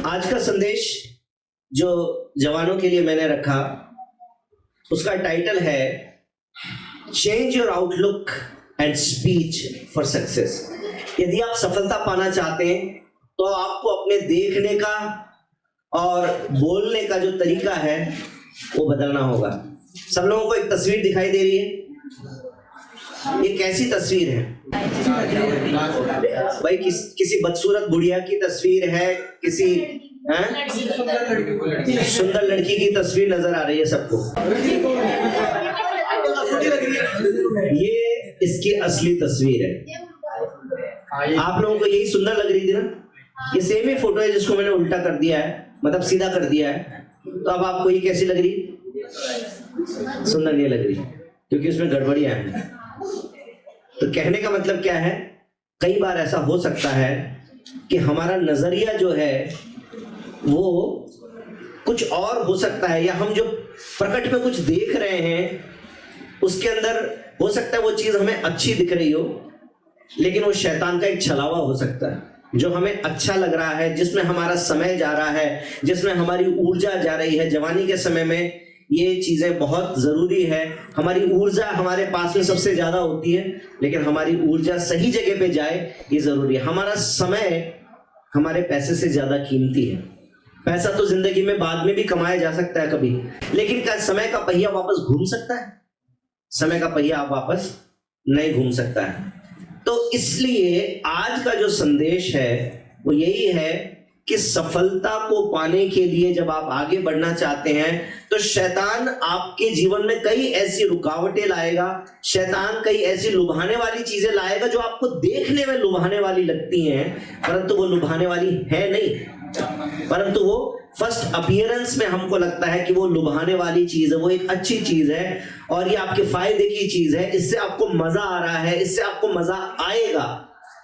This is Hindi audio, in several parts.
आज का संदेश जो जवानों के लिए मैंने रखा उसका टाइटल है change your outlook and speech for success. यदि आप सफलता पाना चाहते हैं तो आपको अपने देखने का और बोलने का जो तरीका है वो बदलना होगा। सब लोगों को एक तस्वीर दिखाई दे रही है। ये कैसी तस्वीर है भाई? किसी बदसूरत बुढ़िया की तस्वीर है, किसी सुंदर लड़की की तस्वीर नजर आ रही है सबको। ये इसकी असली तस्वीर है। आप लोगों को यही सुंदर लग रही थी ना? ये सेम ही फोटो है जिसको मैंने उल्टा कर दिया है, मतलब सीधा कर दिया है। तो अब आपको ये कैसी लग रही? सुंदर नहीं लग रही क्योंकि उसमें गड़बड़ियां हैं। तो कहने का मतलब क्या है, कई बार ऐसा हो सकता है कि हमारा नजरिया जो है वो कुछ और हो सकता है, या हम जो प्रकट में कुछ देख रहे हैं उसके अंदर हो सकता है वो चीज हमें अच्छी दिख रही हो, लेकिन वो शैतान का एक छलावा हो सकता है। जो हमें अच्छा लग रहा है, जिसमें हमारा समय जा रहा है, जिसमें हमारी ऊर्जा जा रही है। जवानी के समय में ये चीजें बहुत जरूरी है। हमारी ऊर्जा हमारे पास में सबसे ज्यादा होती है, लेकिन हमारी ऊर्जा सही जगह पे जाए ये जरूरी है। हमारा समय हमारे पैसे से ज्यादा कीमती है। पैसा तो जिंदगी में बाद में भी कमाया जा सकता है कभी, लेकिन क्या समय का पहिया वापस घूम सकता है? समय का पहिया वापस नहीं घूम सकता है। तो इसलिए आज का जो संदेश है वो यही है कि सफलता को पाने के लिए जब आप आगे बढ़ना चाहते हैं तो शैतान आपके जीवन में कई ऐसी रुकावटें लाएगा। शैतान कई ऐसी लुभाने वाली चीजें लाएगा जो आपको देखने में लुभाने वाली लगती हैं, परंतु वो लुभाने वाली है नहीं, परंतु वो फर्स्ट अपीयरेंस में हमको लगता है कि वो लुभाने वाली चीज है, वो एक अच्छी चीज है और ये आपके फायदे की चीज है, इससे आपको मजा आ रहा है, इससे आपको मजा आएगा।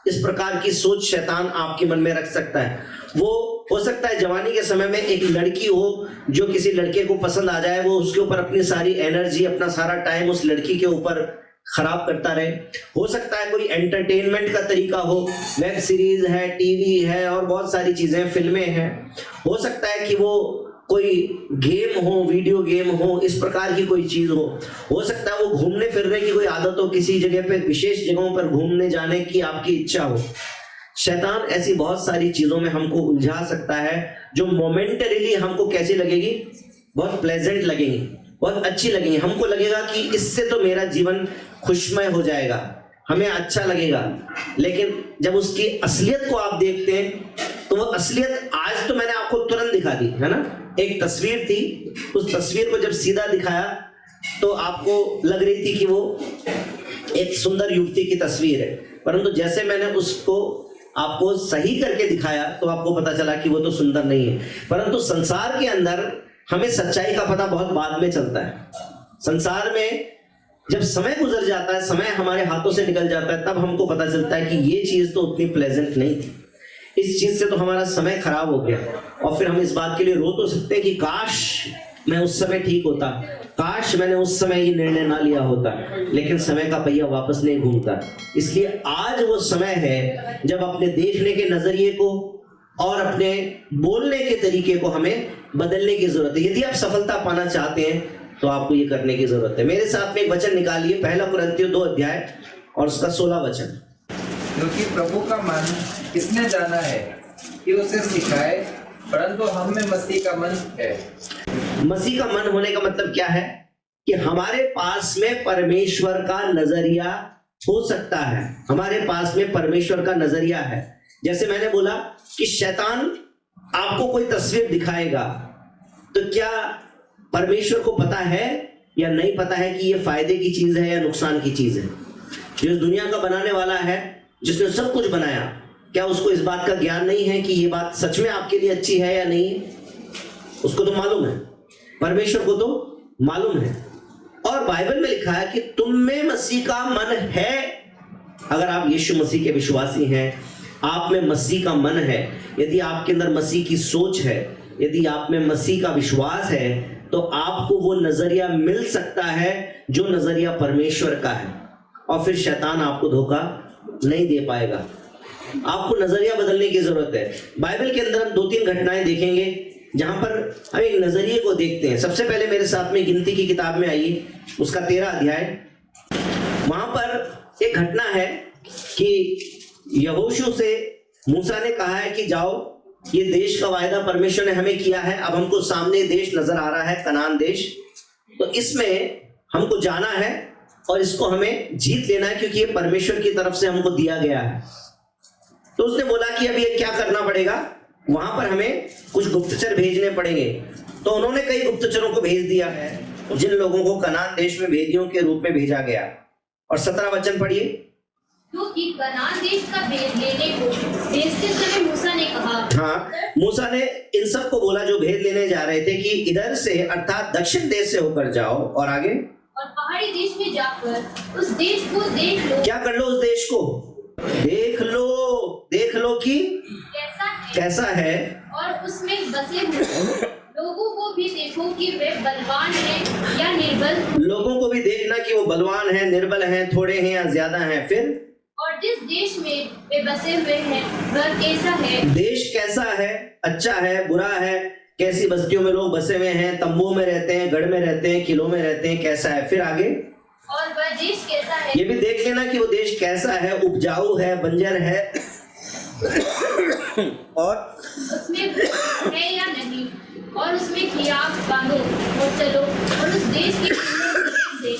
इस प्रकार की सोच शैतान आपके मन में रख सकता है। वो हो सकता है जवानी के समय में एक लड़की हो जो किसी लड़के को पसंद आ जाए, वो उसके ऊपर अपनी सारी एनर्जी, अपना सारा टाइम उस लड़की के ऊपर खराब करता रहे। हो सकता है कोई एंटरटेनमेंट का तरीका हो, वेब सीरीज है, टीवी है और बहुत सारी चीजें, फिल्में हैं। हो सकता है कि वो कोई गेम हो, वीडियो गेम हो, इस प्रकार की कोई चीज हो सकता है वो घूमने फिरने की कोई आदत हो, किसी जगह पे विशेष जगहों पर घूमने जाने की आपकी इच्छा हो। शैतान ऐसी बहुत सारी चीजों में हमको उलझा सकता है जो मोमेंटरीली हमको कैसी लगेगी, बहुत प्लेजेंट लगेंगी, बहुत अच्छी लगेंगी। हमको लगेगा कि इससे तो मेरा जीवन खुशमय हो जाएगा, हमें अच्छा लगेगा। लेकिन जब उसकी असलियत को आप देखते हैं तो वो असलियत आज तो मैंने आपको तुरंत दिखा दी है ना। एक तस्वीर थी, उस तस्वीर को जब सीधा दिखाया तो आपको लग रही थी कि वो एक सुंदर युवती की तस्वीर है, परंतु जैसे मैंने उसको आपको सही करके दिखाया तो आपको पता चला कि वो तो सुंदर नहीं है। परंतु संसार के अंदर हमें सच्चाई का पता बहुत बाद में चलता है। संसार में जब समय गुजर जाता है, समय हमारे हाथों से निकल जाता है, तब हमको पता चलता है कि ये चीज तो उतनी प्लेजेंट नहीं थी, इस चीज से तो हमारा समय खराब हो गया। और फिर हम इस बात के लिए रो तो सकते हैं कि काश मैं उस समय ठीक होता, काश मैंने उस समय ये निर्णय ना लिया होता, लेकिन समय का पहिया वापस नहीं घूमता। इसलिए आज वो समय है जब अपने देखने के नजरिए को और अपने बोलने के तरीके को हमें बदलने की जरूरत है। यदि आप सफलता पाना चाहते हैं तो आपको ये करने की जरूरत है। मेरे साथ में एक वचन निकालिए, 1 कुरिन्थियों 2 अध्याय और उसका 16 वचन। क्योंकि प्रभु का मन किसने जाना है कि उसे सिखाए, परंतु हम में मसीह का मन है। मसीह का मन होने का मतलब क्या है? कि हमारे पास में परमेश्वर का नजरिया हो सकता है, हमारे पास में परमेश्वर का नजरिया है। जैसे मैंने बोला कि शैतान आपको कोई तस्वीर दिखाएगा, तो क्या परमेश्वर को पता है या नहीं पता है कि ये फायदे की चीज है या नुकसान की चीज है? जो दुनिया का बनाने वाला है, जिसने सब कुछ बनाया, क्या उसको इस बात का ज्ञान नहीं है कि ये बात सच में आपके लिए अच्छी है या नहीं? उसको तो मालूम है, परमेश्वर को तो मालूम है। और बाइबल में लिखा है कि तुम में मसीह का मन है। अगर आप यीशु मसीह के विश्वासी हैं, आप में मसीह का मन है, यदि आपके अंदर मसीह की सोच है, यदि आप में मसीह का विश्वास है, तो आपको वो नजरिया मिल सकता है जो नजरिया परमेश्वर का है, और फिर शैतान आपको धोखा नहीं दे पाएगा। आपको नजरिया बदलने की जरूरत है। बाइबल के अंदर हम 2-3 घटनाएं देखेंगे जहां पर हम एक नजरिए को देखते हैं। सबसे पहले मेरे साथ में गिनती की किताब में आइए, उसका 13 अध्याय। वहां पर एक घटना है कि यहोशू से मूसा ने कहा है कि जाओ, ये देश का वायदा परमेश्वर ने हमें किया है, अब हमको सामने देश नजर आ रहा है, कनान देश, तो इसमें हमको जाना है और इसको हमें जीत लेना है क्योंकि ये परमेश्वर की तरफ से हमको दिया गया है। तो उसने बोला कि अब ये क्या करना पड़ेगा, वहां पर हमें कुछ गुप्तचर भेजने पड़ेंगे। तो उन्होंने कई गुप्तचरों को भेज दिया है, जिन लोगों को कनान देश में भेदियों के रूप में भेजा गया। और 17 वचन पढ़िए। क्योंकि कनान देश का भेद लेने को भेजते समय मूसा ने कहा। हाँ, मूसा ने इन सब को बोला जो भेद लेने जा रहे थे कि इधर से अर्थात दक्षिण देश से होकर जाओ और आगे और पहाड़ी देश में जाकर उस देश को देख लो। क्या कर लो? उस देश को देख लो, देख लो कि कैसा है और उसमें बसे हुए लोगों को भी देखो कि वे बलवान हैं या निर्बल। लोगों को भी देखना कि वो बलवान हैं, निर्बल हैं, थोड़े हैं या ज्यादा हैं। फिर और जिस देश में वे बसे हुए हैं वह कैसा है, देश कैसा है, अच्छा है, बुरा है, कैसी बस्तियों में लोग बसे हुए हैं, तंबुओं में रहते हैं, गढ़ में रहते हैं, किलों में रहते हैं, कैसा है। फिर आगे और वह देश कैसा है, ये भी देख लेना कि वो देश कैसा है, उपजाऊ है, बंजर है और उसमें है या नहीं, और उसमें खियाब बांधो और चलो और उस देश की से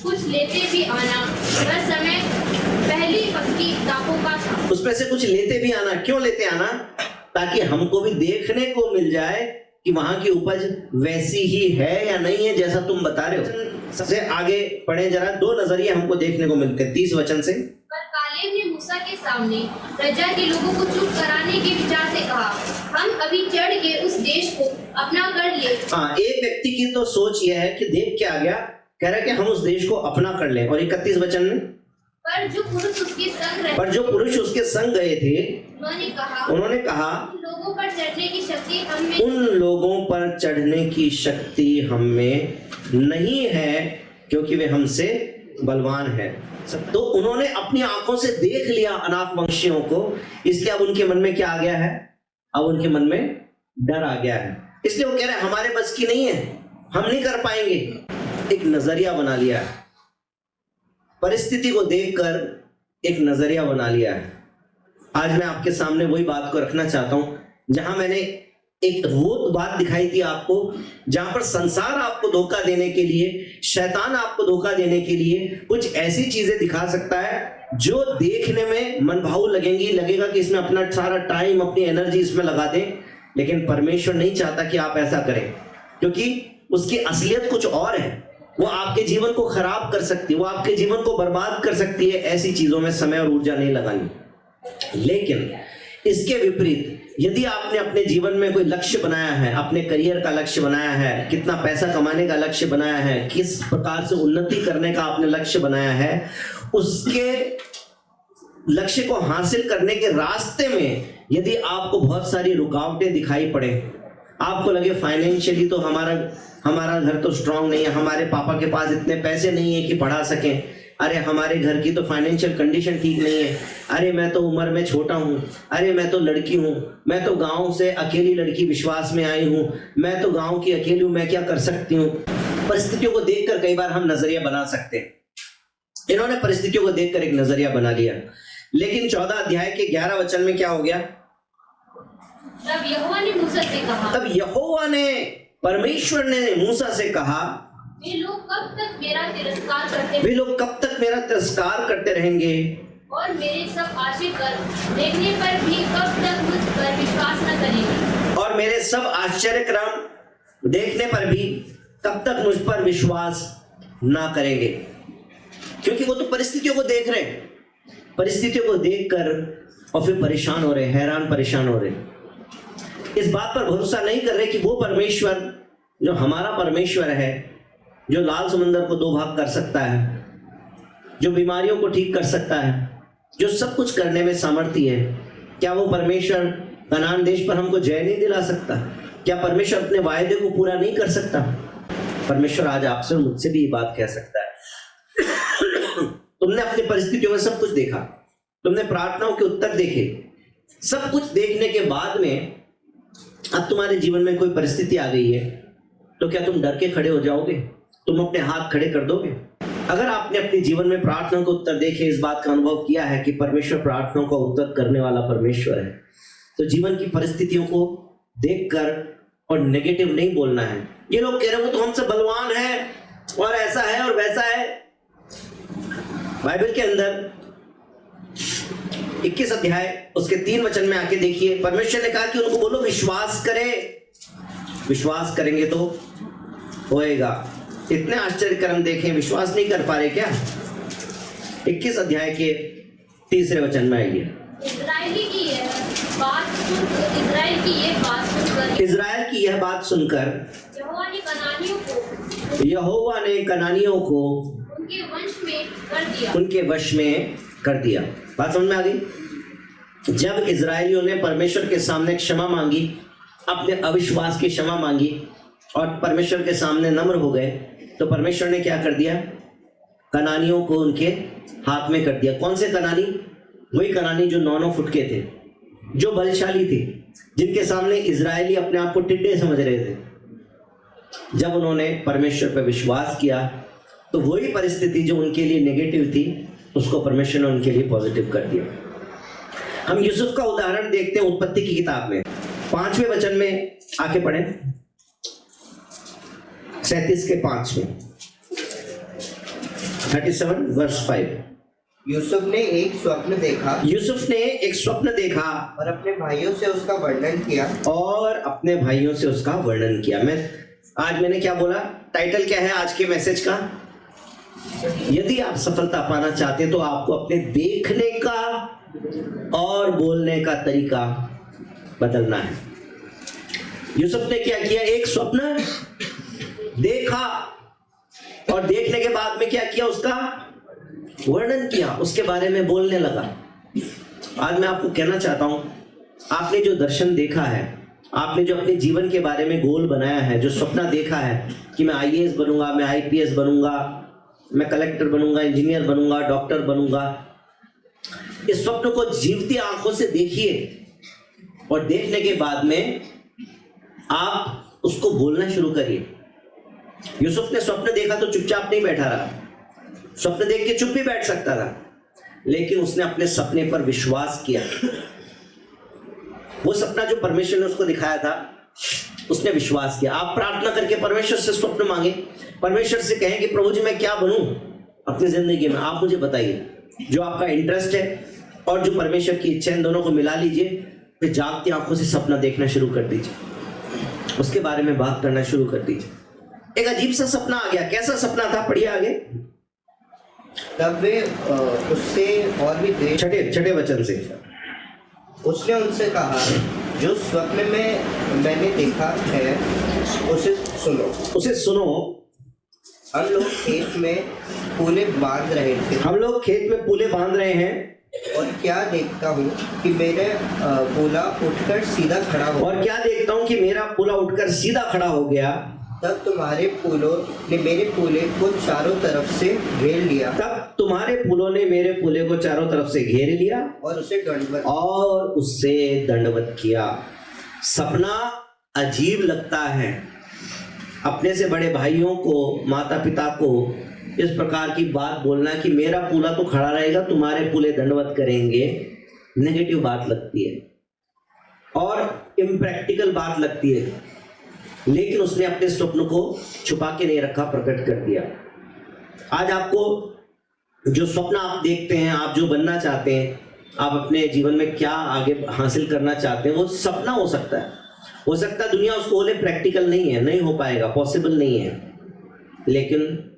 कुछ लेते भी आना। वह समय पहली पक्की दाखों का था। उसमें से कुछ लेते भी आना। क्यों लेते आना? ताकि हमको भी देखने को मिल जाए कि वहां की उपज वैसी ही है या नहीं है जैसा तुम बता रहे हो। सबसे आगे पढ़े जरा, 2 नजरिए हमको देखने को मिलते हैं 30 वचन से। पर कालेब ने मूसा के सामने प्रजा के लोगों को चुप कराने के विचार से कहा, हम अभी चढ़ के उस देश को अपना कर ले। हाँ, एक व्यक्ति की तो सोच यह है कि देख के आ गया, कह रहा है कि हम उस देश को अपना कर लें। और 31 वचन में पर जो पुरुष उसके संग गए थे उन्होंने कहा उन लोगों पर चढ़ने की शक्ति हम में नहीं है क्योंकि वे हमसे बलवान हैं। तो उन्होंने अपनी आंखों से देख लिया अनाक वंशियों को, इसलिए अब उनके मन में क्या आ गया है? अब उनके मन में डर आ गया है। इसलिए वो कह रहे हैं हमारे बस की नहीं है, हम नहीं कर पाएंगे। एक नजरिया बना लिया है, परिस्थिति को देखकर एक नजरिया बना लिया है। आज मैं आपके सामने वही बात को रखना चाहता हूं जहां मैंने एक वो बात दिखाई थी आपको, जहां पर संसार आपको धोखा देने के लिए, शैतान आपको धोखा देने के लिए कुछ ऐसी चीजें दिखा सकता है जो देखने में मनभाऊ लगेंगी, लगेगा कि इसमें अपना सारा टाइम, अपनी एनर्जी इसमें लगा दें। लेकिन परमेश्वर नहीं चाहता कि आप ऐसा करें, क्योंकि उसकी असलियत कुछ और है। वो आपके जीवन को खराब कर सकती है, वो आपके जीवन को बर्बाद कर सकती है। ऐसी चीजों में समय और ऊर्जा नहीं लगानी। लेकिन इसके विपरीत यदि आपने अपने जीवन में कोई लक्ष्य बनाया है, अपने करियर का लक्ष्य बनाया है, कितना पैसा कमाने का लक्ष्य बनाया है, किस प्रकार से उन्नति करने का आपने लक्ष्य बनाया है, उसके लक्ष्य को हासिल करने के रास्ते में यदि आपको बहुत सारी रुकावटें दिखाई पड़े, आपको लगे फाइनेंशियली तो हमारा घर तो स्ट्रांग नहीं है, हमारे पापा के पास इतने पैसे नहीं है कि पढ़ा सकें, अरे हमारे घर की तो फाइनेंशियल कंडीशन ठीक नहीं है, अरे मैं तो उम्र में छोटा हूँ, अरे मैं तो लड़की हूँ, मैं तो गांव से अकेली लड़की विश्वास में आई हूँ, मैं तो गांव की अकेली हूँ, मैं क्या कर सकती हूँ। परिस्थितियों को देखकर कई बार हम नजरिया बना सकते हैं। इन्होंने परिस्थितियों को देखकर एक नजरिया बना लिया। लेकिन 14 अध्याय के 11 वचन में क्या हो गया? तब यहोवा ने मूसा से कहा, तब यहोवा ने, परमेश्वर ने मूसा से कहा, वे लोग कब तक मेरा तिरस्कार करते रहेंगे और मेरे सब आश्चर्य देखने पर भी कब तक मुझ पर विश्वास न करेंगे। और मेरे सब आश्चर्यक्रम देखने पर भी कब तक मुझ पर विश्वास ना करेंगे। क्योंकि वो तो परिस्थितियों को देख रहे हैं, परिस्थितियों को देखकर और फिर परेशान हो रहे, हैरान परेशान हो रहे, इस बात पर भरोसा नहीं कर रहे कि वो परमेश्वर जो हमारा परमेश्वर है, जो लाल समुद्र को 2 भाग कर सकता है, जो बीमारियों को ठीक कर सकता है, जो सब कुछ करने में सामर्थ्य है, क्या वो परमेश्वर कनान देश पर हमको जय नहीं दिला सकता? क्या परमेश्वर अपने वायदे को पूरा नहीं कर सकता? परमेश्वर आज आपसे और मुझसे भी ये बात कह सकता है। तुमने अपनी परिस्थितियों में सब कुछ देखा, तुमने प्रार्थनाओं के उत्तर देखे, सब कुछ देखने के बाद में अब तुम्हारे जीवन में कोई परिस्थिति आ गई है, तो क्या तुम डर के खड़े हो जाओगे? तुम अपने हाथ खड़े कर दोगे? अगर आपने अपने जीवन में प्रार्थनाओं का उत्तर देखे, इस बात का अनुभव किया है कि परमेश्वर प्रार्थनाओं का उत्तर करने वाला परमेश्वर है, तो जीवन की परिस्थितियों को देखकर और नेगेटिव नहीं बोलना है। ये लोग कह रहे हो तो हमसे बलवान है और ऐसा है और वैसा है। बाइबल के अंदर 21 अध्याय उसके 3 वचन में आके देखिए, परमेश्वर ने कहा कि उनको बोलो विश्वास करें, विश्वास करेंगे तो होएगा। इतने आश्चर्य कर्म देखें, विश्वास नहीं कर पा रहे क्या? 21 अध्याय के 3 वचन में आइए। इज़राइल की यह बात सुनकर यहोवा ने कनानियों को उनके वश में कर दिया। बात समझ में आ गई? जब इजरायलियों ने परमेश्वर के सामने क्षमा मांगी, अपने अविश्वास की क्षमा मांगी और परमेश्वर के सामने नम्र हो गए, तो परमेश्वर ने क्या कर दिया? कनानियों को उनके हाथ में कर दिया। कौन से कनानी? वही कनानी जो 9 फुट के थे, जो बलशाली थे, जिनके सामने इजरायली अपने आप को टिड्डे समझ रहे थे। जब उन्होंने परमेश्वर पर विश्वास किया, तो वही परिस्थिति जो उनके लिए नेगेटिव थी, उसको परमेश्वर ने उनके लिए पॉजिटिव कर दिया। हम यूसुफ का उदाहरण देखते हैं उत्पत्ति की किताब में, 5वें वचन में आके पढ़ें, 37 के 5 में, 37 वर्स 5। यूसुफ ने एक स्वप्न देखा, यूसुफ ने एक स्वप्न देखा और अपने भाइयों से उसका वर्णन किया, और अपने भाइयों से उसका वर्णन किया। मैंने क्या बोला? टाइटल क्या है आज के मैसेज का? यदि आप सफलता पाना चाहते हैं तो आपको अपने देखने का और बोलने का तरीका बदलना है। यूसुफ ने क्या किया? एक स्वप्न देखा और देखने के बाद में क्या किया? उसका वर्णन किया, उसके बारे में बोलने लगा। आज मैं आपको कहना चाहता हूं, आपने जो दर्शन देखा है, आपने जो अपने जीवन के बारे में गोल बनाया है, जो सपना देखा है कि मैं IAS बनूंगा, मैं IPS बनूंगा, मैं कलेक्टर बनूंगा, इंजीनियर बनूंगा, डॉक्टर बनूंगा, इस स्वप्न को जीवती आंखों से देखिए और देखने के बाद में आप उसको बोलना शुरू करिए। यूसुफ ने स्वप्न देखा तो चुपचाप नहीं बैठा रहा, स्वप्न देख के चुप भी बैठ सकता था, लेकिन उसने अपने सपने पर विश्वास किया। वो सपना जो परमेश्वर ने उसको दिखाया था, उसने विश्वास किया। आप प्रार्थना करके परमेश्वर से स्वप्न मांगे, परमेश्वर से कहें कि प्रभु जी मैं क्या बनूं अपनी जिंदगी में, आप मुझे बताइए। जो आपका इंटरेस्ट है और जो परमेश्वर की इच्छा, इन दोनों को मिला लीजिए, फिर जागती आंखों से सपना देखना शुरू कर दीजिए, उसके बारे में बात करना शुरू कर दीजिए। एक अजीब सा सपना आ गया। कैसा सपना था? पढ़िए आगे। तब वे उससे और भी छठे वचन से, उसने उनसे कहा, जो स्वप्न में मैंने देखा है उसे सुनो। हम लोग खेत में पूले बांध रहे हैं, और क्या देखता हूँ कि मेरा पूला उठकर सीधा खड़ा हो गया। तब तुम्हारे फूलों ने मेरे पूले को चारों तरफ से घेर लिया, और उसे दंडवत किया। सपना अजीब लगता है। अपने से बड़े भाइयों को, माता पिता को इस प्रकार की बात बोलना कि मेरा पूला तो खड़ा रहेगा, तुम्हारे पूले दंडवत करेंगे, नेगेटिव बात लगती है और इम्प्रैक्टिकल बात लगती है। लेकिन उसने अपने स्वप्न को छुपा के नहीं रखा, प्रकट कर दिया। आज आपको जो स्वप्न आप देखते हैं, आप जो बनना चाहते हैं, आप अपने जीवन में क्या आगे हासिल करना चाहते हैं, वो सपना हो सकता है दुनिया उसको बोले प्रैक्टिकल नहीं है, नहीं हो पाएगा, पॉसिबल नहीं है, लेकिन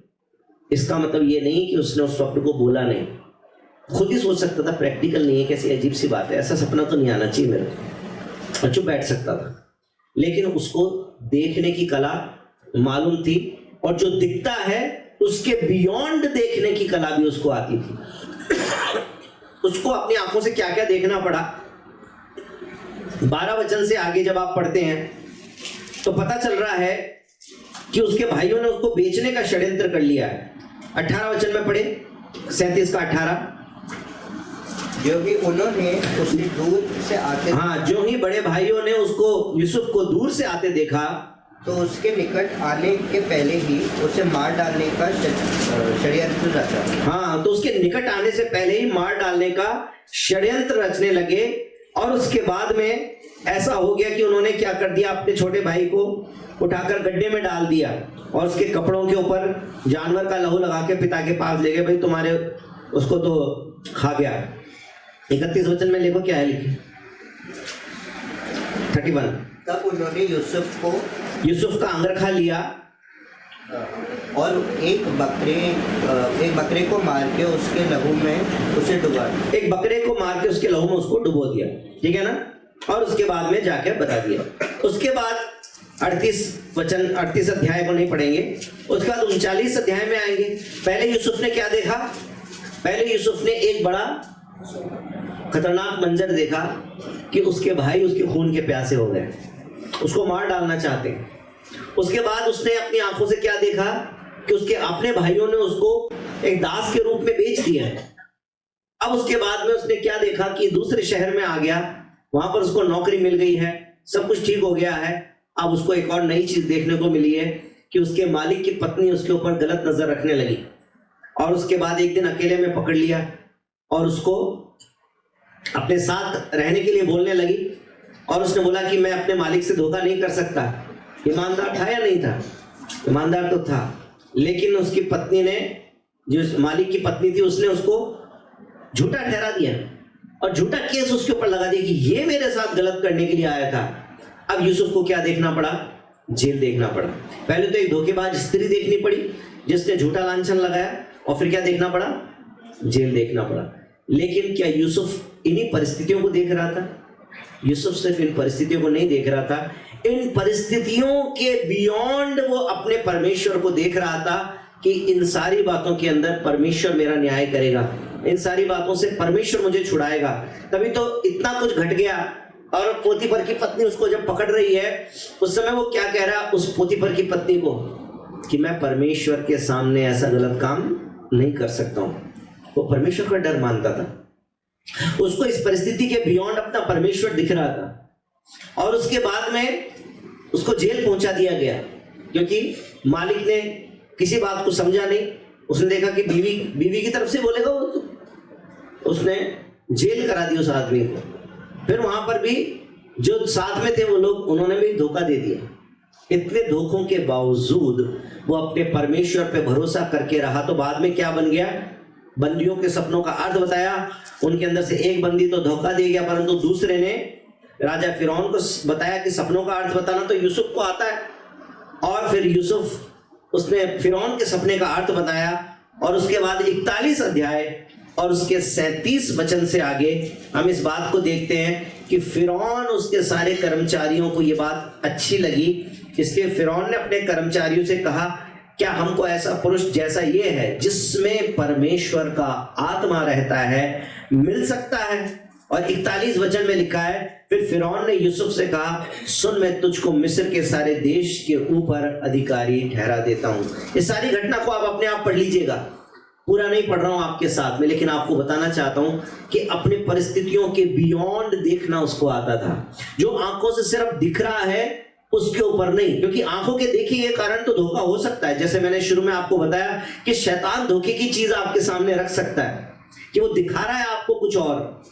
इसका मतलब ये नहीं कि उसने उस स्वप्न को बोला नहीं। खुद ही सोच सकता था प्रैक्टिकल नहीं है, कैसी अजीब सी बात है, ऐसा सपना तो नहीं आना चाहिए मेरे को, और चुप बैठ सकता था। लेकिन उसको देखने की कला मालूम थी, और जो दिखता है उसके बियॉन्ड देखने की कला भी उसको आती थी। उसको अपनी आंखों से क्या क्या देखना पड़ा। 12 वचन से आगे जब आप पढ़ते हैं तो पता चल रहा है कि उसके भाइयों ने उसको बेचने का षड्यंत्र कर लिया है। 18 वचन में पढ़े, 37 का 18। जो भी उन्होंने उसे दूर से आते हाँ, जो ही बड़े भाइयों ने उसको यूसुफ को दूर से आते देखा तो उसके निकट आने के पहले ही उसे मार डालने का षड्यंत्र रचा। हाँ, तो उसके निकट आने से पहले ही मार डालने का षड्यंत्र रचने लगे। और उसके बाद में ऐसा हो गया कि उन्होंने क्या कर दिया, अपने छोटे भाई को उठाकर गड्ढे में डाल दिया और उसके कपड़ों के ऊपर जानवर का लहू लगा के पिता के पास ले गए। भाई तुम्हारे उसको तो खा गया। 31 वचन में लिखो क्या है, लिखिए 31। तब उन्होंने यूसुफ का अंगरखा लिया और एक बकरे को मार के उसके लहू में उसे डुबा दिया। एक बकरे को मार के उसके लहू में उसको डुबो दिया, ठीक है ना। और उसके बाद में जाके बता दिया। उसके बाद 38 अध्याय को नहीं पढ़ेंगे, उसके बाद 39 अध्याय में आएंगे। पहले यूसुफ ने क्या देखा? पहले यूसुफ ने एक बड़ा खतरनाक मंजर देखा कि उसके भाई उसके खून के प्यासे हो गए, उसको मार डालना चाहते हैं। उसके बाद उसने अपनी आंखों से क्या देखा कि उसके अपने भाइयों ने उसको एक दास के रूप में बेच दिया है। अब उसके बाद में उसने क्या देखा कि दूसरे शहर में आ गया, वहां पर उसको नौकरी मिल गई है, सब कुछ ठीक हो गया है। अब उसको एक और नई चीज देखने को मिली है कि उसके मालिक की पत्नी उसके ऊपर गलत नजर रखने लगी। और उसके बाद एक दिन अकेले में पकड़ लिया और उसको अपने साथ रहने के लिए बोलने लगी। और उसने बोला कि मैं अपने मालिक से धोखा नहीं कर सकता। ईमानदार था या नहीं था? ईमानदार तो था, लेकिन उसकी पत्नी ने, जो मालिक की पत्नी थी, उसने उसको झूठा ठहरा दिया और झूठा केस उसके ऊपर लगा दिया कि ये मेरे साथ गलत करने के लिए आया था। अब यूसुफ को क्या देखना पड़ा? जेल देखना पड़ा। पहले तो एक धोखेबाज स्त्री देखनी पड़ी जिसने झूठा लांछन लगाया, और फिर क्या देखना पड़ा? जेल देखना पड़ा। लेकिन क्या यूसुफ इन्हीं परिस्थितियों को देख रहा था? यूसुफ सिर्फ इन परिस्थितियों को नहीं देख रहा था, इन परिस्थितियों के बियॉन्ड वो अपने परमेश्वर को देख रहा था कि इन सारी बातों के अंदर परमेश्वर मेरा न्याय करेगा, इन सारी बातों से परमेश्वर मुझे छुड़ाएगा। तभी तो इतना कुछ घट गया। और पोतीफर की पत्नी उसको जब पकड़ रही है, उस समय वो क्या कह रहा उस पोतीफर की पत्नी को कि मैं परमेश्वर के सामने ऐसा गलत काम नहीं कर सकता हूं। वो परमेश्वर का डर मानता था, उसको इस परिस्थिति के बियॉन्ड अपना परमेश्वर दिख रहा था। और उसके बाद में उसको जेल पहुंचा दिया गया, क्योंकि मालिक ने किसी बात को समझा नहीं। उसने देखा कि बीवी की तरफ से बोलेगा वो, तो उसने जेल करा दी उस आदमी को। फिर वहां पर भी जो साथ में थे वो लोग, उन्होंने भी धोखा दे दिया। इतने धोखों के बावजूद वो अपने परमेश्वर पे भरोसा करके रहा। तो बाद में क्या बन गया? बंदियों के सपनों का अर्थ बताया। उनके अंदर से एक बंदी तो धोखा दे गया, परंतु दूसरे ने राजा फिरौन को बताया कि सपनों का अर्थ बताना तो यूसुफ को आता है। और फिर यूसुफ उसने फिरौन के सपने का अर्थ बताया। और उसके बाद 41 अध्याय और उसके 37 वचन से आगे हम इस बात को देखते हैं कि फिरौन, उसके सारे कर्मचारियों को ये बात अच्छी लगी, इसलिए फिरौन ने अपने कर्मचारियों से कहा, क्या हमको ऐसा पुरुष जैसा ये है जिसमें परमेश्वर का आत्मा रहता है मिल सकता है? और 41 वचन में लिखा है, फिर फिरौन ने यूसुफ से कहा, सुन, मैं तुझको मिस्र के सारे देश के ऊपर अधिकारी ठहरा देता हूं। इस सारी घटना को आप अपने आप पढ़ लीजिएगा, पूरा नहीं पढ़ रहा हूं आपके साथ में, लेकिन आपको बताना चाहता हूं कि अपने परिस्थितियों के बियॉन्ड देखना उसको आता था। जो आंखों से सिर्फ दिख रहा है उसके ऊपर नहीं, क्योंकि आंखों के देखे के कारण तो धोखा हो सकता है। जैसे मैंने शुरू में आपको बताया कि शैतान धोखे की चीज आपके सामने रख सकता है कि वो दिखा रहा है आपको कुछ और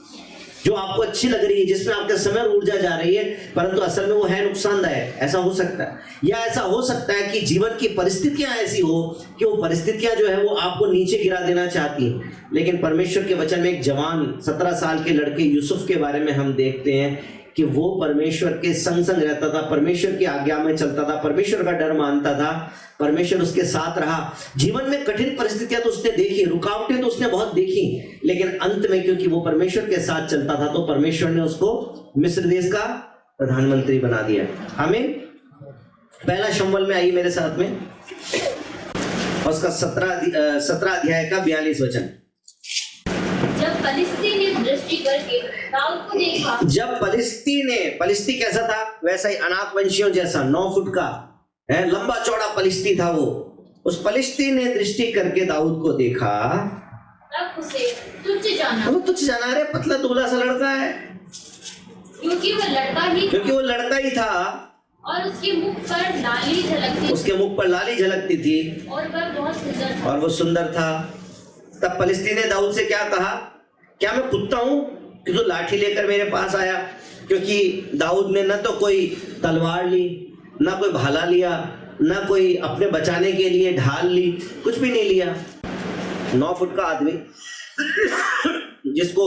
जो आपको अच्छी लग रही है, जिसमें आपका समय ऊर्जा जा रही है, परंतु असल में वो है नुकसानदायक। ऐसा हो सकता है। या ऐसा हो सकता है कि जीवन की परिस्थितियां ऐसी हो कि वो परिस्थितियां जो है वो आपको नीचे गिरा देना चाहती हैं। लेकिन परमेश्वर के वचन में एक जवान 17 साल के लड़के यूसुफ के बारे में हम देखते हैं कि वो परमेश्वर के संग संग रहता था, परमेश्वर की आज्ञा में चलता था, परमेश्वर का डर मानता था, परमेश्वर उसके साथ रहा। जीवन में कठिन परिस्थितियां तो उसने देखी, रुकावटें तो उसने बहुत देखी, लेकिन अंत में क्योंकि वो परमेश्वर के साथ चलता था तो परमेश्वर ने उसको मिस्र देश का प्रधानमंत्री बना दिया। हमें पहला शमूएल में आइए मेरे साथ में, और उसका 17 अध्याय का 42 वचन। जब पलिश्ती ने दृष्टि करके दाऊद को देखा, जब पलिश्ती कैसा था? वैसा ही अनाक वंशियों जैसा 9 फुट का है, लंबा चौड़ा पलिश्ती था वो। उस पलिश्ती ने दृष्टि करके दाऊद को देखा, तब उसे तुच्छ जाना, वो तुच्छ जाना, अरे पतला दुबला सा लड़का है, क्योंकि वो लड़का ही क्योंकि वो लड़का ही था और उसके मुख पर लाली झलकती, उसके मुख पर लाली झलकती थी और वह बहुत सुंदर था। और वो सुंदर था। तब फलिस्ती ने दाऊद से क्या कहा, क्या मैं कुत्ता हूं कि तू लाठी लेकर मेरे पास आया? क्योंकि दाऊद ने न तो कोई तलवार ली, ना कोई भाला लिया, ना कोई अपने बचाने के लिए ढाल ली, कुछ भी नहीं लिया। 9 फुट का आदमी जिसको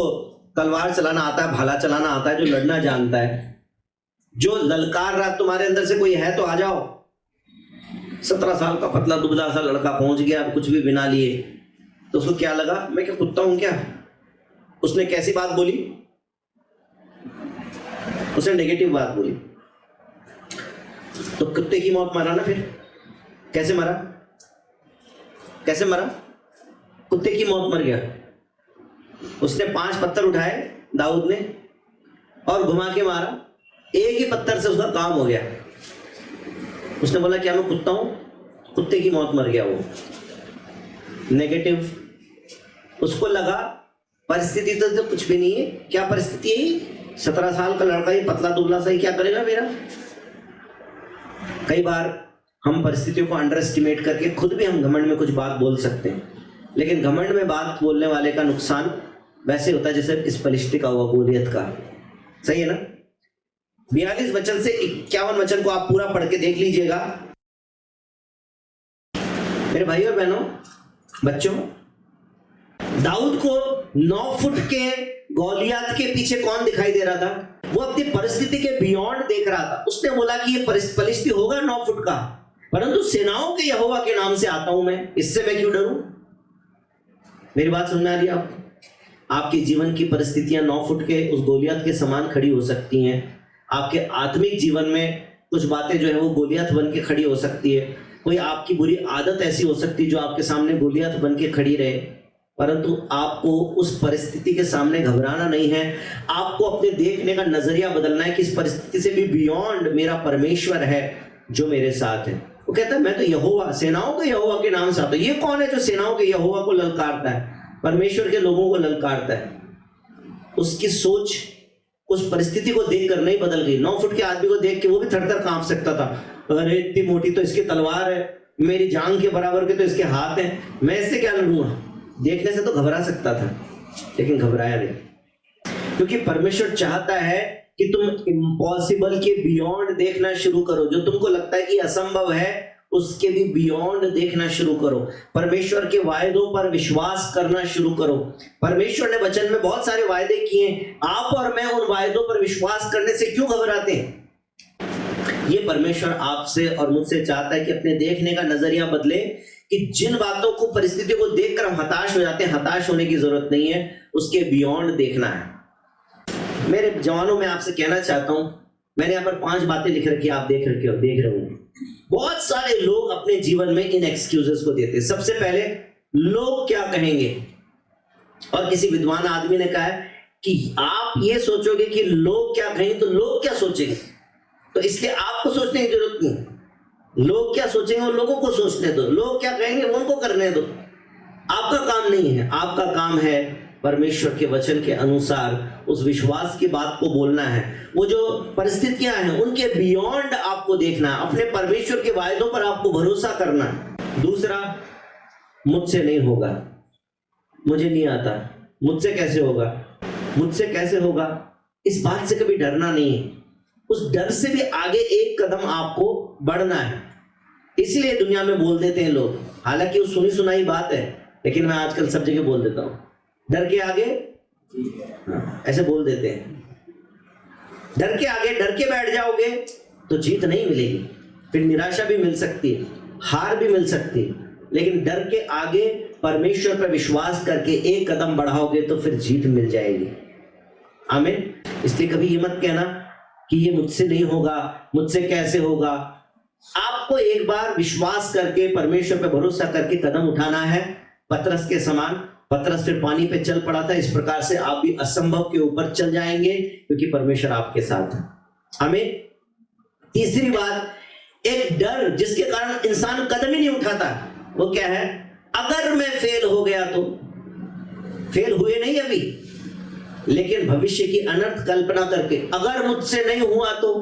तलवार चलाना आता है, भाला चलाना आता है, जो लड़ना जानता है, जो ललकार रहा तुम्हारे अंदर से कोई है तो आ जाओ। 17 साल का पतला दुबला सा लड़का पहुंच गया कुछ भी बिना लिए, तो उसको क्या लगा, मैं क्या कुत्ता हूं क्या? उसने कैसी बात बोली? उसने नेगेटिव बात बोली, तो कुत्ते की मौत मारा ना। फिर कैसे मरा? कैसे मरा? कुत्ते की मौत मर गया। उसने 5 पत्थर उठाए दाऊद ने और घुमा के मारा, एक ही पत्थर से उसका काम हो गया। उसने बोला क्या मैं कुत्ता हूं? कुत्ते की मौत मर गया वो। नेगेटिव। उसको लगा परिस्थिति तो कुछ भी नहीं है। क्या परिस्थिति है? 17 साल का लड़का ही पतला दुबला सा ही क्या करेगा मेरा? कई बार हम परिस्थितियों को अंडर एस्टिमेट करके खुद भी हम घमंड में कुछ बात बोल सकते हैं, लेकिन घमंड में बात बोलने वाले का नुकसान वैसे होता है जैसे इस फलिश्ती का हुआ, गोलियत का। सही है ना? 42 वचन से 51 वचन को आप पूरा पढ़ के देख लीजिएगा। मेरे भाइयों और बहनों, बच्चों, दाऊद को 9 फुट के गोलियत के पीछे कौन दिखाई दे रहा था? वो अपनी परिस्थिति के बियॉन्ड देख रहा था। उसने बोला कि ये फलिश्ती होगा 9 फुट का, परंतु सेनाओं के यहोवा के नाम से आता हूं मैं, इससे मैं क्यों डरूं? मेरी बात समझ में आ रही है आपको? आपके जीवन की परिस्थितियां 9 फुट के उस गोलियत के समान खड़ी हो सकती हैं। आपके आत्मिक जीवन में कुछ बातें जो है वो गोलियत बन के खड़ी हो सकती है। कोई आपकी बुरी आदत ऐसी हो सकती है जो आपके सामने गोलियत बन के खड़ी रहे, परंतु आपको उस परिस्थिति के सामने घबराना नहीं है। आपको अपने देखने का नजरिया बदलना है कि इस परिस्थिति से भी बियॉन्ड मेरा परमेश्वर है जो मेरे साथ है। वो कहता है मैं तो यहोवा, सेनाओं के यहोवा के नाम से आता हूं। ये कौन है जो सेनाओं के यहोवा को ललकारता है? परमेश्वर के लोगों को ललकारता है। उसकी सोच उस परिस्थिति को देखकर नहीं बदल गई। 9 फुट के आदमी को देख के वो भी थर-थर कांप सकता था। अरे इतनी मोटी तो इसकी तलवार है, मेरी जांग के बराबर के तो इसके हाथ हैं, मैं इससे क्या लड़ूंगा? देखने से तो घबरा सकता था, लेकिन घबराया नहीं, क्योंकि परमेश्वर चाहता है कि तुम इम्पॉसिबल के बियॉन्ड देखना शुरू करो। जो तुमको लगता है कि असंभव है, उसके भी बियॉन्ड देखना शुरू करो। परमेश्वर के वायदों पर विश्वास करना शुरू करो। परमेश्वर ने वचन में बहुत सारे वायदे किए, आप और मैं उन वायदों पर विश्वास करने से क्यों घबराते हैं? ये परमेश्वर आपसे और मुझसे चाहता है कि अपने देखने का नजरिया बदले, कि जिन बातों को, परिस्थितियों को देखकर हम हताश हो जाते हैं, हताश होने की जरूरत नहीं है, उसके बियॉन्ड देखना है। मेरे जवानों में आपसे कहना चाहता हूं, मैंने यहाँ पर 5 बातें लिख रखी, आप देख रहे होंगे। बहुत सारे लोग अपने जीवन में इन एक्सक्यूजेस को देते हैं। सबसे पहले, लोग क्या कहेंगे। और किसी विद्वान आदमी ने कहा है कि आप ये सोचोगे कि लोग क्या कहेंगे तो लोग क्या सोचेंगे, तो इसलिए आपको सोचने की जरूरत नहीं। लोग क्या सोचेंगे वो लोगों को सोचने दो, लोग क्या कहेंगे वो उनको करने दो। आपका काम नहीं है, आपका काम है परमेश्वर के वचन के अनुसार उस विश्वास की बात को बोलना है। वो जो परिस्थितियां हैं उनके बियॉन्ड आपको देखना है, अपने परमेश्वर के वायदों पर आपको भरोसा करना है। दूसरा, मुझसे नहीं होगा, मुझे नहीं आता, मुझसे कैसे होगा, मुझसे कैसे होगा, इस बात से कभी डरना नहीं है। उस डर से भी आगे एक कदम आपको बढ़ना है। इसलिए दुनिया में बोल देते हैं लोग, हालांकि वो सुनी सुनाई बात है, लेकिन मैं आजकल सब जगह बोल देता हूं, डर के आगे ऐसे बोल देते हैं। डर के आगे डर के बैठ जाओगे तो जीत नहीं मिलेगी, फिर निराशा भी मिल सकती है, हार भी मिल सकती है, लेकिन डर के आगे परमेश्वर पर विश्वास करके एक कदम बढ़ाओगे तो फिर जीत मिल जाएगी। आमीन। इसलिए कभी ये मत कहना कि ये मुझसे नहीं होगा, मुझसे कैसे होगा। आपको एक बार विश्वास करके, परमेश्वर पर भरोसा करके कदम उठाना है। पतरस के समान, पतरस फिर पानी पे चल पड़ा था, इस प्रकार से आप भी असंभव के ऊपर चल जाएंगे, क्योंकि परमेश्वर आपके साथ है। हमें तीसरी बात, एक डर जिसके कारण इंसान कदम ही नहीं उठाता, वो क्या है? अगर मैं फेल हो गया तो, फेल हुए नहीं अभी, लेकिन भविष्य की अनर्थ कल्पना करके अगर मुझसे नहीं हुआ तो,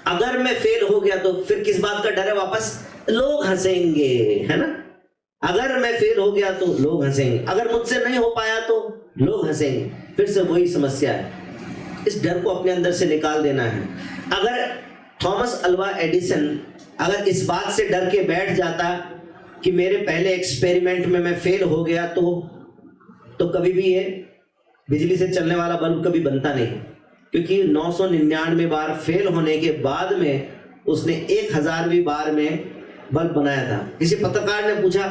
अगर मैं फेल हो गया तो फिर किस बात का डर है वापस? लोग हंसेंगे, है ना? अगर मैं फेल हो गया तो लोग हंसेंगे, अगर मुझसे नहीं हो पाया तो लोग हंसेंगे, फिर से वही समस्या है। इस डर को अपने अंदर से निकाल देना है। अगर थॉमस अल्वा एडिसन अगर इस बात से डर के बैठ जाता कि मेरे पहले एक्सपेरिमेंट में मैं फेल हो गया तो कभी भी ये बिजली से चलने वाला बल्ब कभी बनता नहीं, क्योंकि 999 बार फेल होने के बाद में उसने 1000वीं बार में बल्ब बनाया था। किसी पत्रकार ने पूछा,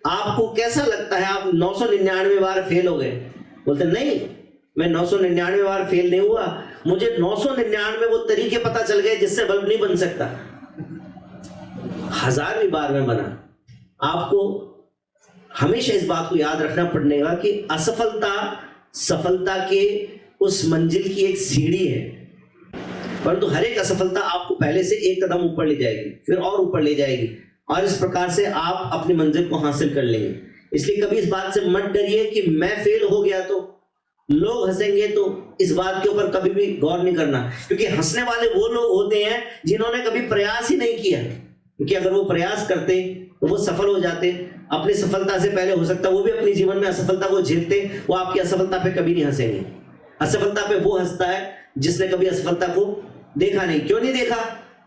आपको कैसा लगता है आप 999 बार फेल हो गए? बोलते नहीं, मैं 999 बार फेल नहीं हुआ, मुझे 999 वो तरीके पता चल गए जिससे बल्ब नहीं बन सकता, 1000वीं बार में बना। आपको हमेशा इस बात को याद रखना पड़ेगा कि असफलता सफलता के उस मंजिल की एक सीढ़ी है, परंतु हर एक असफलता आपको पहले से एक कदम ऊपर ले जाएगी, फिर और ऊपर ले जाएगी, और इस प्रकार से आप अपनी मंजिल को हासिल कर लेंगे। इसलिए कभी इस बात से मत डरिए कि मैं फेल हो गया तो लोग हंसेंगे, तो इस बात के ऊपर कभी भी गौर नहीं करना, क्योंकि हंसने वाले वो लोग होते हैं जिन्होंने कभी प्रयास ही नहीं किया। क्योंकि अगर वो प्रयास करते तो वो सफल हो जाते, अपनी सफलता से पहले हो सकता वो भी अपने जीवन में असफलता को झेलते, वो आपकी असफलता पे कभी नहीं हंसेंगे। असफलता पे वो हंसता है जिसने कभी असफलता को देखा नहीं। क्यों नहीं देखा?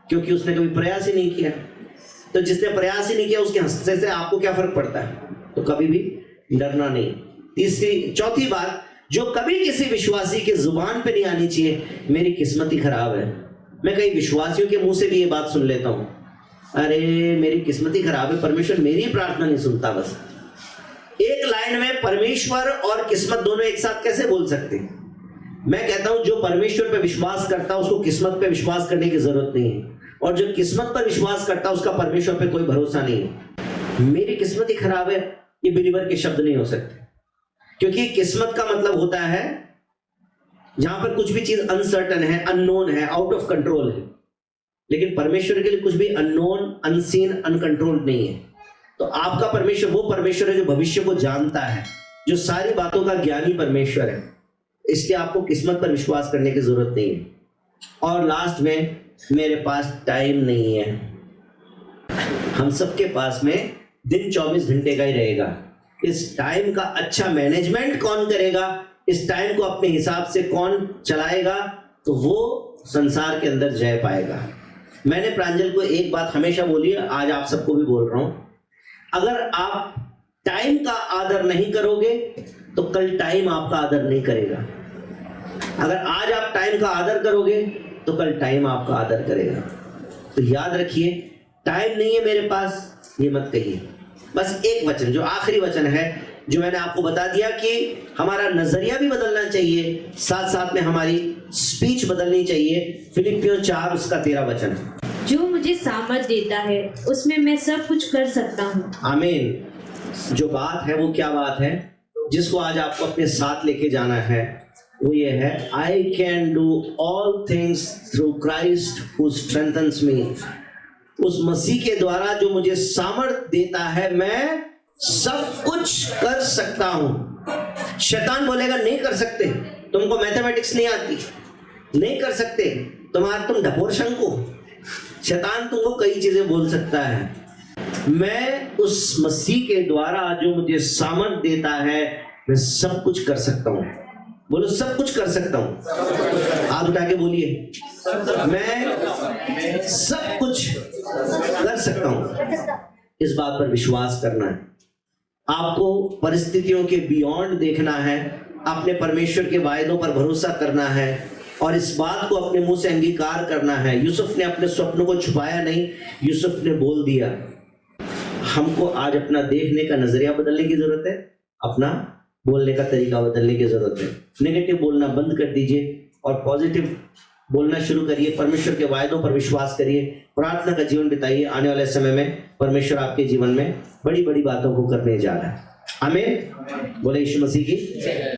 क्योंकि उसने कभी प्रयास ही नहीं किया। तो जिसने प्रयास ही नहीं किया उसके हंसने से आपको क्या फर्क पड़ता है? तो कभी भी डरना नहीं। चौथी बात जो कभी किसी विश्वासी के जुबान पे नहीं आनी चाहिए, मेरी किस्मत ही खराब है। मैं कई विश्वासियों के मुंह से भी ये बात सुन लेता हूं, अरे मेरी किस्मत ही खराब है, परमेश्वर मेरी प्रार्थना नहीं सुनता। बस एक लाइन में परमेश्वर और किस्मत दोनों एक साथ कैसे बोल सकते? मैं कहता हूं जो परमेश्वर पे विश्वास करता है उसको किस्मत पे विश्वास करने की जरूरत नहीं है, और जो किस्मत पर विश्वास करता है उसका परमेश्वर पे कोई भरोसा नहीं है। मेरी किस्मत ही खराब है, ये बिलीवर के शब्द नहीं हो सकते, क्योंकि किस्मत का मतलब होता है जहां पर कुछ भी चीज अनसर्टन है, अननोन है, आउट ऑफ कंट्रोल है। लेकिन परमेश्वर के लिए कुछ भी अननोन, अनसीन, अनकंट्रोल्ड नहीं है। तो आपका परमेश्वर वो परमेश्वर है जो भविष्य को जानता है, जो सारी बातों का ज्ञानी परमेश्वर है। इसलिए आपको किस्मत पर विश्वास करने की जरूरत नहीं है। और लास्ट में, मेरे पास टाइम नहीं है। हम सबके पास में दिन 24 घंटे का ही रहेगा। इस टाइम का अच्छा मैनेजमेंट कौन करेगा, इस टाइम को अपने हिसाब से कौन चलाएगा, तो वो संसार के अंदर जय पाएगा। मैंने प्रांजल को एक बात हमेशा बोली है, आज आप सबको भी बोल रहा हूं, अगर आप टाइम का आदर नहीं करोगे तो कल टाइम आपका आदर नहीं करेगा। अगर आज आप टाइम का आदर करोगे तो कल टाइम आपका आदर करेगा। तो याद रखिए, टाइम नहीं है मेरे पास ये मत कहिए। बस एक वचन, जो आखिरी वचन है, जो मैंने आपको बता दिया कि हमारा नजरिया भी बदलना चाहिए, साथ साथ में हमारी स्पीच बदलनी चाहिए। फिलिपियों 4 उसका 13 वचन, जो मुझे सामर्थ देता है उसमें मैं सब कुछ कर सकता हूँ। आमीन। जो बात है वो क्या बात है जिसको आज आपको अपने साथ लेके जाना है, वो ये है, I can do all things through Christ who strengthens me. उस मसीह के द्वारा जो मुझे सामर्थ देता है, मैं सब कुछ कर सकता हूं। शैतान बोलेगा नहीं कर सकते, तुमको मैथमेटिक्स नहीं आती, नहीं कर सकते, तुम ढपोर शंकु। शैतान तुमको कई चीजें बोल सकता है। मैं उस मसीह के द्वारा जो मुझे सामर्थ देता है, मैं सब कुछ कर सकता हूं। बोलो, सब कुछ कर सकता हूं। हाथ उठा के बोलिए, मैं सब कुछ कर सकता हूं। इस बात पर विश्वास करना है। आपको परिस्थितियों के बियॉन्ड देखना है, अपने परमेश्वर के वायदों पर भरोसा करना है, और इस बात को अपने मुंह से अंगीकार करना है। यूसुफ ने अपने स्वप्नों को छुपाया नहीं, यूसुफ ने बोल दिया। हमको आज अपना देखने का नजरिया बदलने की जरूरत है, अपना बोलने का तरीका बदलने की जरूरत है। नेगेटिव बोलना बंद कर दीजिए और पॉजिटिव बोलना शुरू करिए। परमेश्वर के वायदों पर विश्वास करिए, प्रार्थना का जीवन बिताइए। आने वाले समय में परमेश्वर आपके जीवन में बड़ी बड़ी बातों को करने जा रहा है। आमीन। बोले यीशु मसीह की।